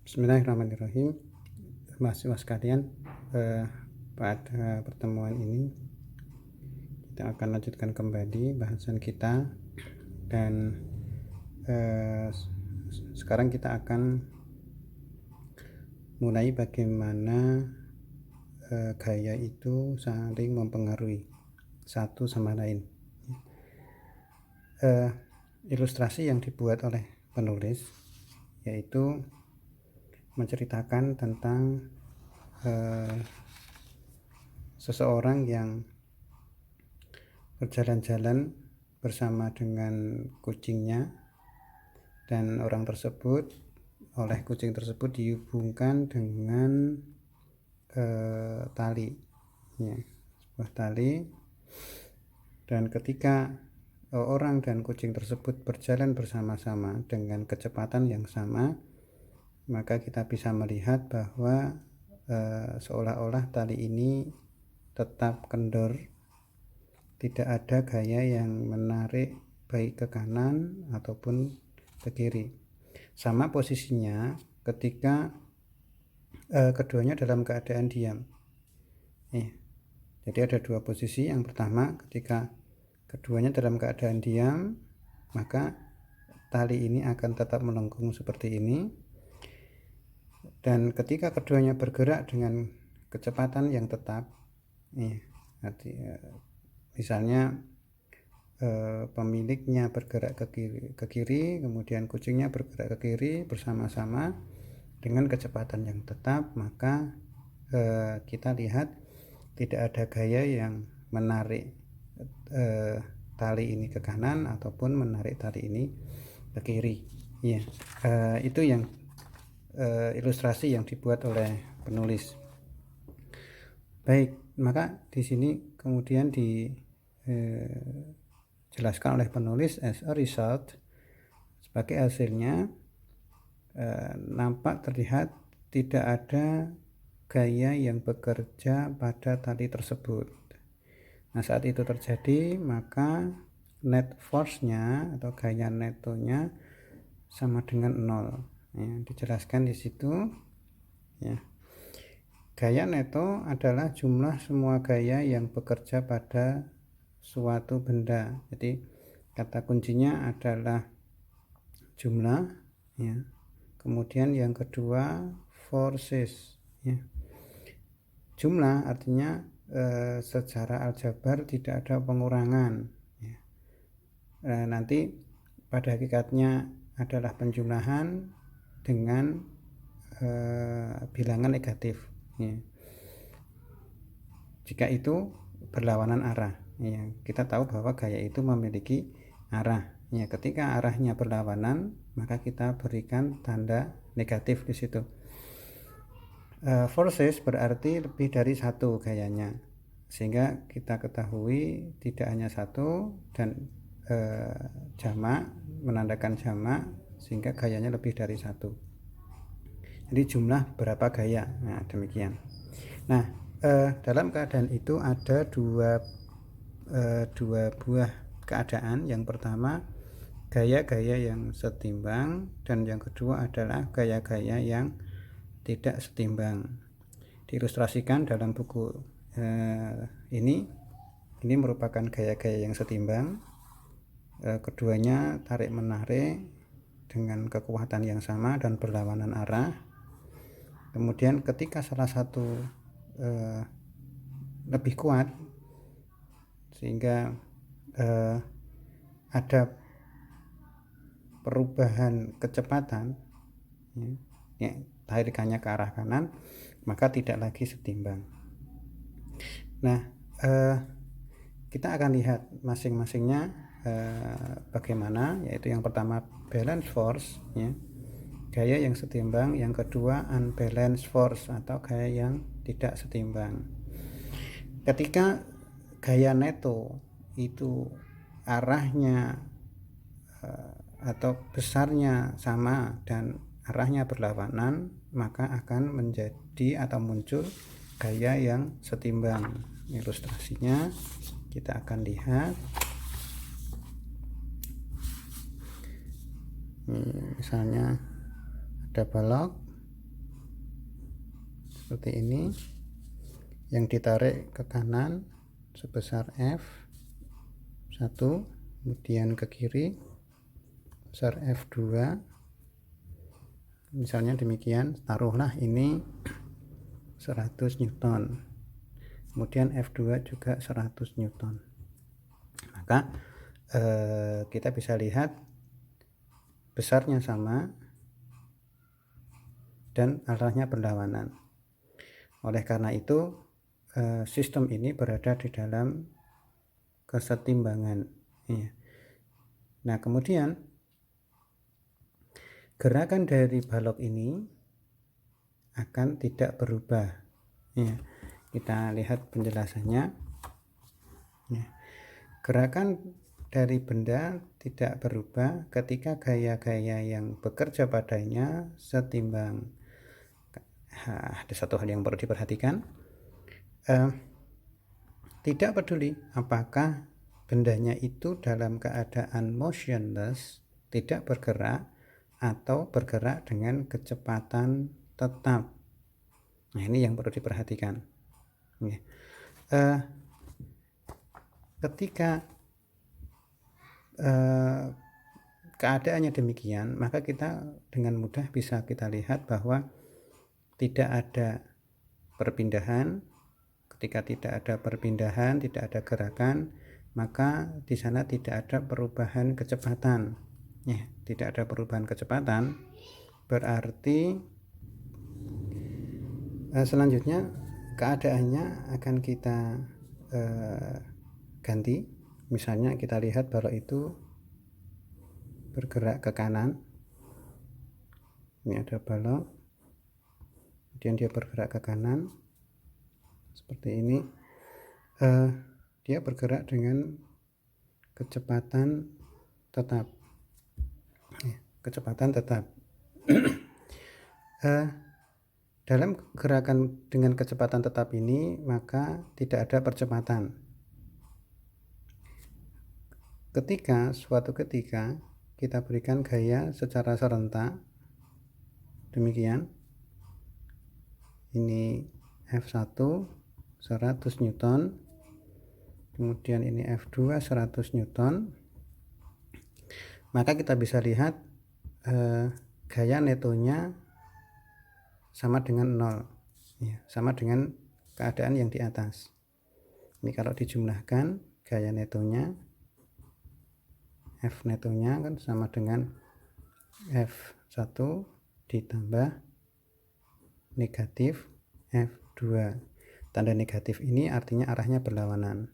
Bismillahirrahmanirrahim. Mahasiswa sekalian, pada pertemuan ini kita akan lanjutkan kembali bahasan kita, dan sekarang kita akan mulai bagaimana gaya itu saling mempengaruhi satu sama lain. Ilustrasi yang dibuat oleh penulis yaitu menceritakan tentang seseorang yang berjalan-jalan bersama dengan kucingnya, dan orang tersebut oleh kucing tersebut dihubungkan dengan tali, sebuah tali, dan ketika orang dan kucing tersebut berjalan bersama-sama dengan kecepatan yang sama, maka kita bisa melihat bahwa seolah-olah tali ini tetap kendor, tidak ada gaya yang menarik baik ke kanan ataupun ke kiri. Sama posisinya ketika keduanya dalam keadaan diam. Jadi ada dua posisi. Yang pertama, ketika keduanya dalam keadaan diam, maka tali ini akan tetap melengkung seperti ini. Dan ketika keduanya bergerak dengan kecepatan yang tetap, misalnya pemiliknya bergerak ke kiri, kemudian kucingnya bergerak ke kiri bersama-sama dengan kecepatan yang tetap, maka kita lihat tidak ada gaya yang menarik tali ini ke kanan ataupun menarik tali ini ke kiri. Itu yang ilustrasi yang dibuat oleh penulis. Baik, maka di sini kemudian dijelaskan oleh penulis, as a result, sebagai hasilnya nampak terlihat tidak ada gaya yang bekerja pada tali tersebut. Nah, saat itu terjadi, maka net force-nya atau gaya netonya sama dengan 0. Dijelaskan di situ. Gaya neto adalah jumlah semua gaya yang bekerja pada suatu benda. Jadi kata kuncinya adalah jumlah, kemudian yang kedua forces. Jumlah artinya secara aljabar tidak ada pengurangan. Nanti pada hakikatnya adalah penjumlahan dengan bilangan negatif. Jika itu berlawanan arah, kita tahu bahwa gaya itu memiliki arah. Ketika arahnya berlawanan, maka kita berikan tanda negatif di situ. Forces berarti lebih dari satu gayanya, sehingga kita ketahui tidak hanya satu, dan jamak menandakan jamak, sehingga gayanya lebih dari satu. Jadi jumlah berapa gaya. Nah, demikian. Nah, dalam keadaan itu ada dua buah keadaan. Yang pertama, gaya-gaya yang setimbang, dan yang kedua adalah gaya-gaya yang tidak setimbang. Diilustrasikan dalam buku ini merupakan gaya-gaya yang setimbang. Keduanya tarik-menarik dengan kekuatan yang sama dan berlawanan arah. Kemudian ketika salah satu lebih kuat, sehingga ada perubahan kecepatan, tarikannya ke arah kanan, maka tidak lagi setimbang. Nah, kita akan lihat masing-masingnya bagaimana, yaitu yang pertama balance force, gaya yang setimbang. Yang kedua unbalanced force atau gaya yang tidak setimbang. Ketika gaya neto itu arahnya atau besarnya sama dan arahnya berlawanan, maka akan menjadi atau muncul gaya yang setimbang. Ilustrasinya kita akan lihat. Misalnya ada balok, seperti ini, yang ditarik ke kanan sebesar F1, kemudian ke kiri sebesar F2, misalnya demikian. Taruhlah ini 100 Newton, kemudian F2 juga 100 Newton. Maka kita bisa lihat besarnya sama dan arahnya berlawanan. Oleh karena itu sistem ini berada di dalam kesetimbangan. Nah, kemudian gerakan dari balok ini akan tidak berubah. Kita lihat penjelasannya. Gerakan dari benda tidak berubah ketika gaya-gaya yang bekerja padanya setimbang. Ada satu hal yang perlu diperhatikan, tidak peduli apakah bendanya itu dalam keadaan motionless, tidak bergerak, atau bergerak dengan kecepatan tetap. Nah, ini yang perlu diperhatikan. Ketika keadaannya demikian, maka kita dengan mudah bisa kita lihat bahwa tidak ada perpindahan. Ketika tidak ada perpindahan, tidak ada gerakan, maka di sana tidak ada perubahan kecepatan. Tidak ada perubahan kecepatan, berarti selanjutnya keadaannya akan kita ganti. Misalnya kita lihat balok itu bergerak ke kanan. Ini ada balok, kemudian dia bergerak ke kanan seperti ini. Dia bergerak dengan kecepatan tetap. Dalam gerakan dengan kecepatan tetap ini, maka tidak ada percepatan. Suatu ketika kita berikan gaya secara serentak, demikian, ini F1 100 Newton, kemudian ini F2 100 Newton, maka kita bisa lihat gaya netonya sama dengan 0, sama dengan keadaan yang di atas. Ini kalau dijumlahkan gaya netonya, F netonya kan sama dengan F1 ditambah negatif F2. Tanda negatif ini artinya arahnya berlawanan,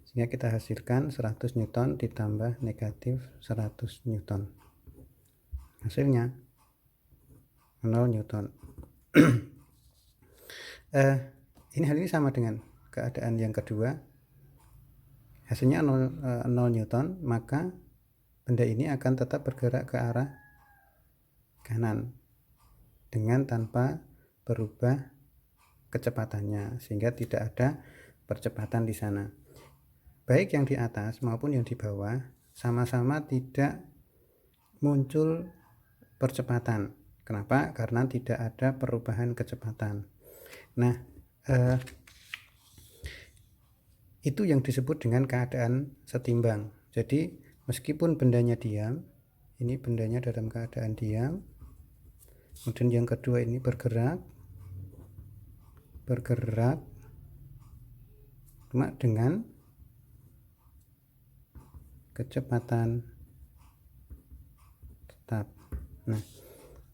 sehingga kita hasilkan 100 Newton ditambah negatif 100 Newton, hasilnya 0 Newton. Hal ini sama dengan keadaan yang kedua, hasilnya 0 Newton, maka benda ini akan tetap bergerak ke arah kanan dengan tanpa berubah kecepatannya, sehingga tidak ada percepatan di sana. Baik yang di atas maupun yang di bawah sama-sama tidak muncul percepatan. Kenapa? Karena tidak ada perubahan kecepatan. Nah, itu yang disebut dengan keadaan setimbang. Jadi meskipun bendanya diam, ini bendanya dalam keadaan diam, kemudian yang kedua ini bergerak cuma dengan kecepatan tetap. Nah,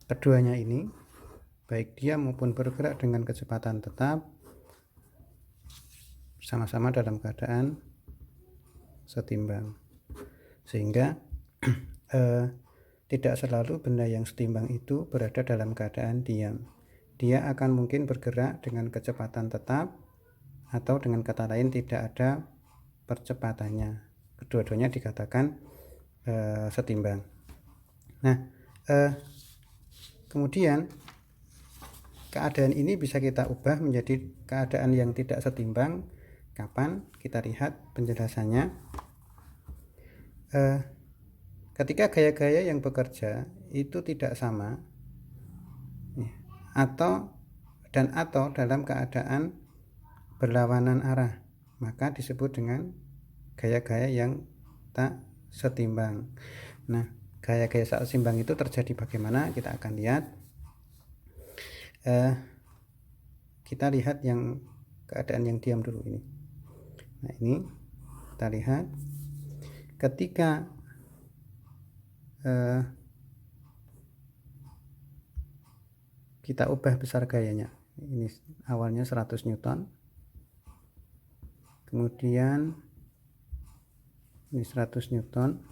keduanya ini baik diam maupun bergerak dengan kecepatan tetap sama-sama dalam keadaan setimbang, sehingga tidak selalu benda yang setimbang itu berada dalam keadaan diam. Dia akan mungkin bergerak dengan kecepatan tetap, atau dengan kata lain tidak ada percepatannya. Kedua-duanya dikatakan setimbang. Nah, kemudian keadaan ini bisa kita ubah menjadi keadaan yang tidak setimbang. Kapan? Kita lihat penjelasannya. Ketika gaya-gaya yang bekerja itu tidak sama, atau dan atau dalam keadaan berlawanan arah, maka disebut dengan gaya-gaya yang tak setimbang. Nah, gaya-gaya tak setimbang itu terjadi bagaimana? Kita akan lihat. Kita lihat yang keadaan yang diam dulu ini. Nah, ini kita lihat ketika kita ubah besar gayanya. Ini awalnya 100 Newton, kemudian ini 100 Newton,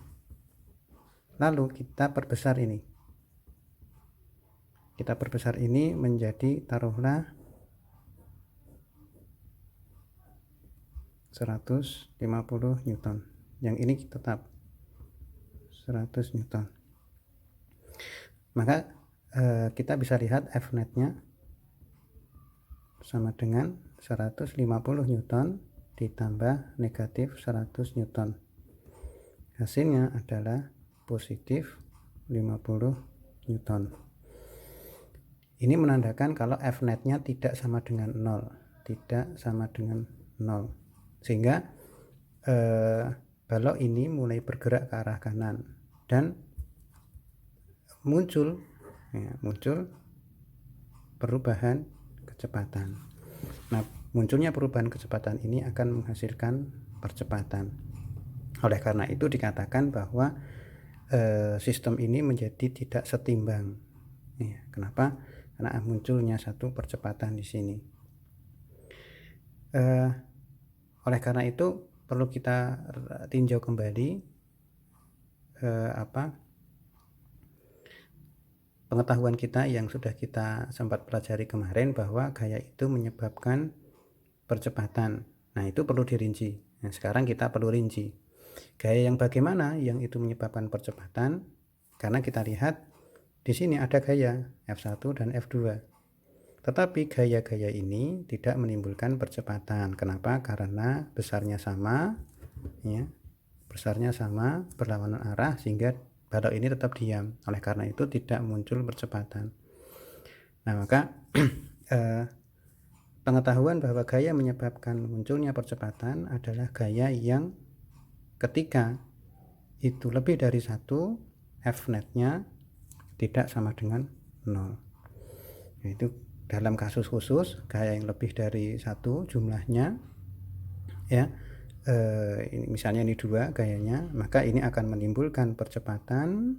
lalu kita perbesar ini. Kita perbesar ini menjadi taruhlah 150 Newton. Yang ini tetap 100 Newton. Maka kita bisa lihat F-net-nya sama dengan 150 Newton ditambah negatif 100 Newton. Hasilnya adalah positif 50 Newton. Ini menandakan kalau F-net-nya tidak sama dengan 0, tidak sama dengan 0. Sehingga balok ini mulai bergerak ke arah kanan dan muncul perubahan kecepatan. Nah, munculnya perubahan kecepatan ini akan menghasilkan percepatan. Oleh karena itu dikatakan bahwa sistem ini menjadi tidak setimbang. Kenapa? Karena munculnya satu percepatan di sini. Oleh karena itu perlu kita tinjau kembali pengetahuan kita yang sudah kita sempat pelajari kemarin, bahwa gaya itu menyebabkan percepatan. Nah, itu perlu dirinci. Nah, sekarang kita perlu rinci gaya yang bagaimana yang itu menyebabkan percepatan, karena kita lihat di sini ada gaya F1 dan F2. Tetapi gaya-gaya ini tidak menimbulkan percepatan. Kenapa? Karena besarnya sama, besarnya sama, berlawanan arah, sehingga balok ini tetap diam. Oleh karena itu tidak muncul percepatan. Nah, maka pengetahuan bahwa gaya menyebabkan munculnya percepatan adalah gaya yang ketika itu lebih dari 1, F-net-nya tidak sama dengan 0. Yaitu dalam kasus khusus gaya yang lebih dari 1 jumlahnya, ini misalnya ini 2 gayanya, maka ini akan menimbulkan percepatan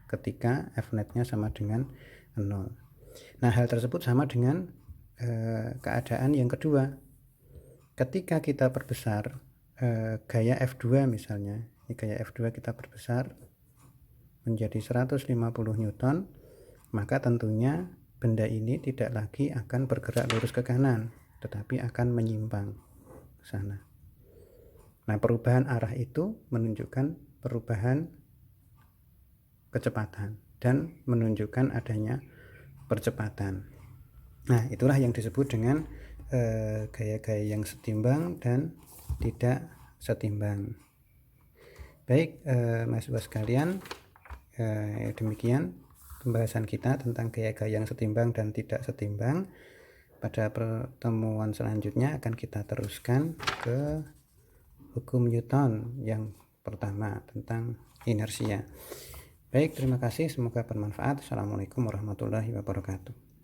ketika F-net-nya sama dengan 0. Nah, hal tersebut sama dengan keadaan yang kedua. Ketika kita perbesar gaya F2 misalnya, ini gaya F2 kita perbesar menjadi 150 Newton, maka tentunya benda ini tidak lagi akan bergerak lurus ke kanan, tetapi akan menyimpang ke sana. Nah, perubahan arah itu menunjukkan perubahan kecepatan dan menunjukkan adanya percepatan. Nah, itulah yang disebut dengan gaya-gaya yang setimbang dan tidak setimbang. Baik, mahasiswa sekalian, demikian pembahasan kita tentang gaya-gaya yang setimbang dan tidak setimbang. Pada pertemuan selanjutnya akan kita teruskan ke hukum Newton yang pertama tentang inersia. Baik, terima kasih, semoga bermanfaat. Assalamualaikum warahmatullahi wabarakatuh.